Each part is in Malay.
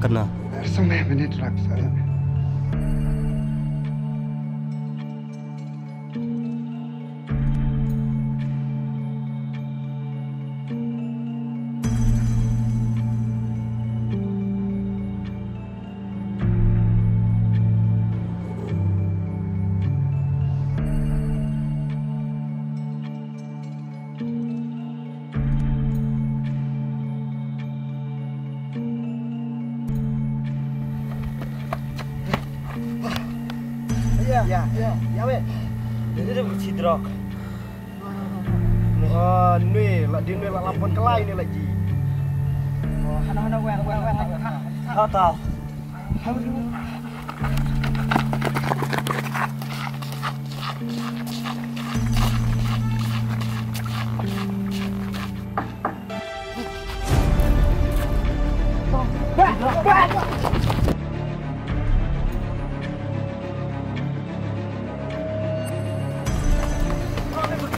kena. Sampai menit raksa. Ya weh. Jadi dia bercidrok. Nih, lah dia lah lampon kelai ni lagi. Oh, hana weh. Tahu.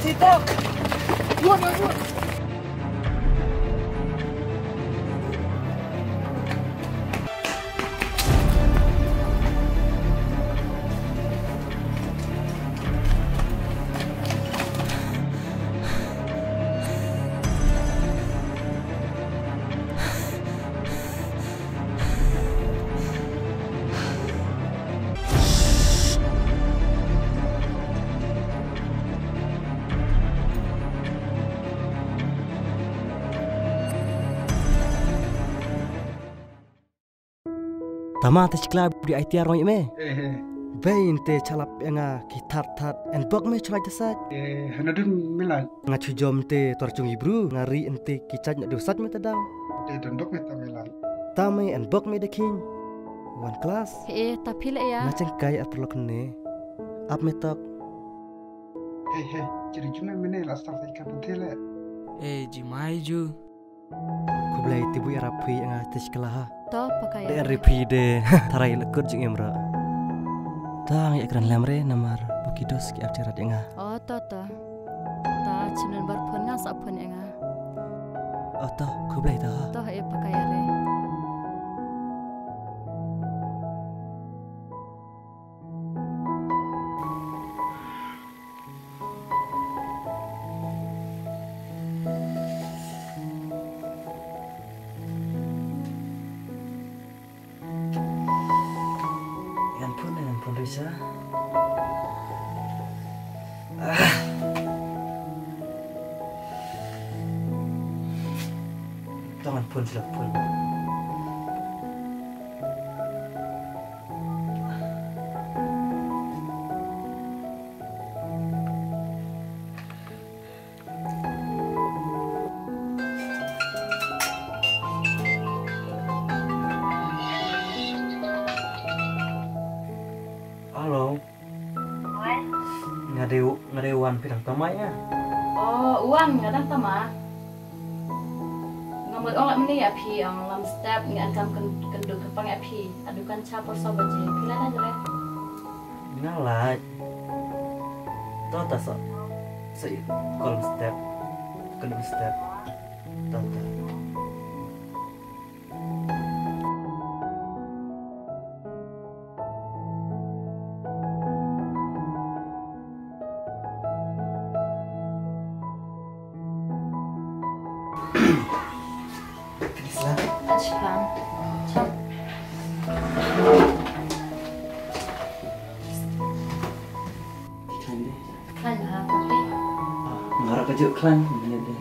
TikTok. Buat. Tama te club di ITR roy me. Bain te chalap nga ki tat and bok me chalai tesat. Hanadun milan. Nga chujom te torchung ibru ngari ente ki chaj na dosat me tadaw. Te dondok me milan. Tame and bok me the king. One class. Tapi le ya. Nga cengkai at perlok ne. Ap me tok. Jadi cuma mene last time saya kapantele. Jimai ju. Kublai tibu arapi nga te sekolah. Toh pakai. De repeat de tarai lekut jing emra. Tang ekran lamre namar bukidos ki apcerat nga. Oh toh. Ta cinan barpon nga sapon nga. Oh toh kublai dah. Toh pakai re. Ampun Risa. Tangan pun silap pun. Halo. Ngadewan pidang tamanya. Oh, uang ngadang tama. Ngambil orang meni ya pi ang lam step ni ankam kenduk kepang ya pi. Adukan capor sobat je. Pilan aja le. Ngalah. Tota so. Say kolom step. Kenduk step. Tota. Ajpang. Cak. Klan ha tapi. Ngarap aja klan bener deh.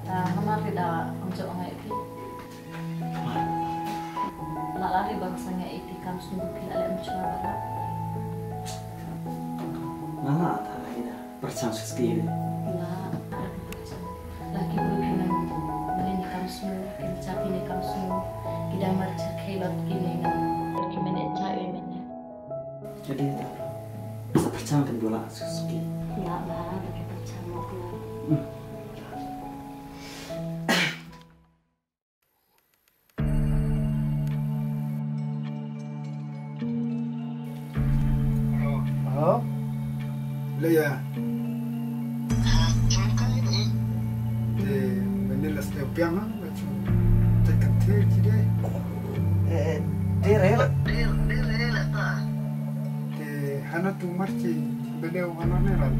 Nama tidak untuk orang itu. Nak lari bangsanya itu kamu sungguh pila lem cuma barat. Ngalah tak ada percang sekali. Lah, lagi berkenan ini kamu semua, kerja ini kamu semua, kita mercak kelot gini kan, berkenan cahaya mana. Jadi tak bisa percang kan bola sekali. Lah, bagi percaya mau keluar. Halo. Leya. las de piano, te canté chide. Dia rela. Te hana tu marchi bedeu hana neral.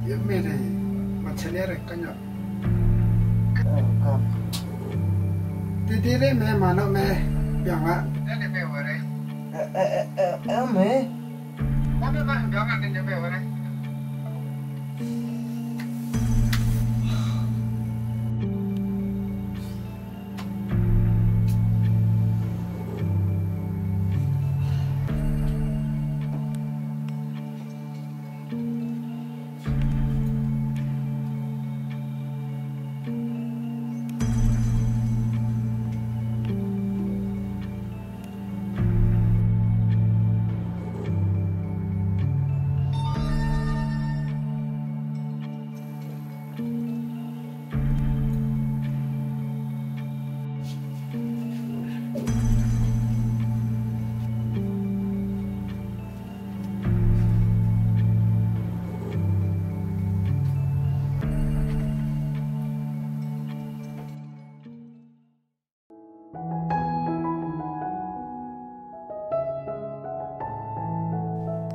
Ya mere machanere kanya. Te dire me mano me pianga. Ane me wore. Me. Mano me pianga ne me wore.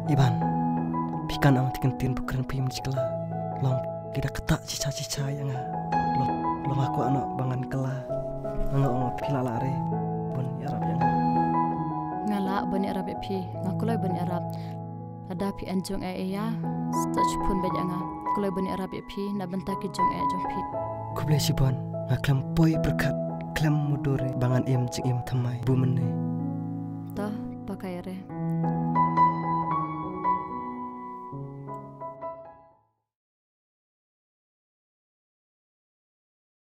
Iban, pikan ang tikentin bukan pim cikla. Long kita ketak cica-cica yang long aku anak bangan kela. Ngak pila lare pun Arab yang ngala bani Arab pi ngakulai bani Arab ada pi anjung ya sach pun bajanga kulai bani Arab pi na bentaki jong jong pi ku boleh sibon ngaklam poi berkat klam mudore bangan im cing im thamai bu menne ta pakai re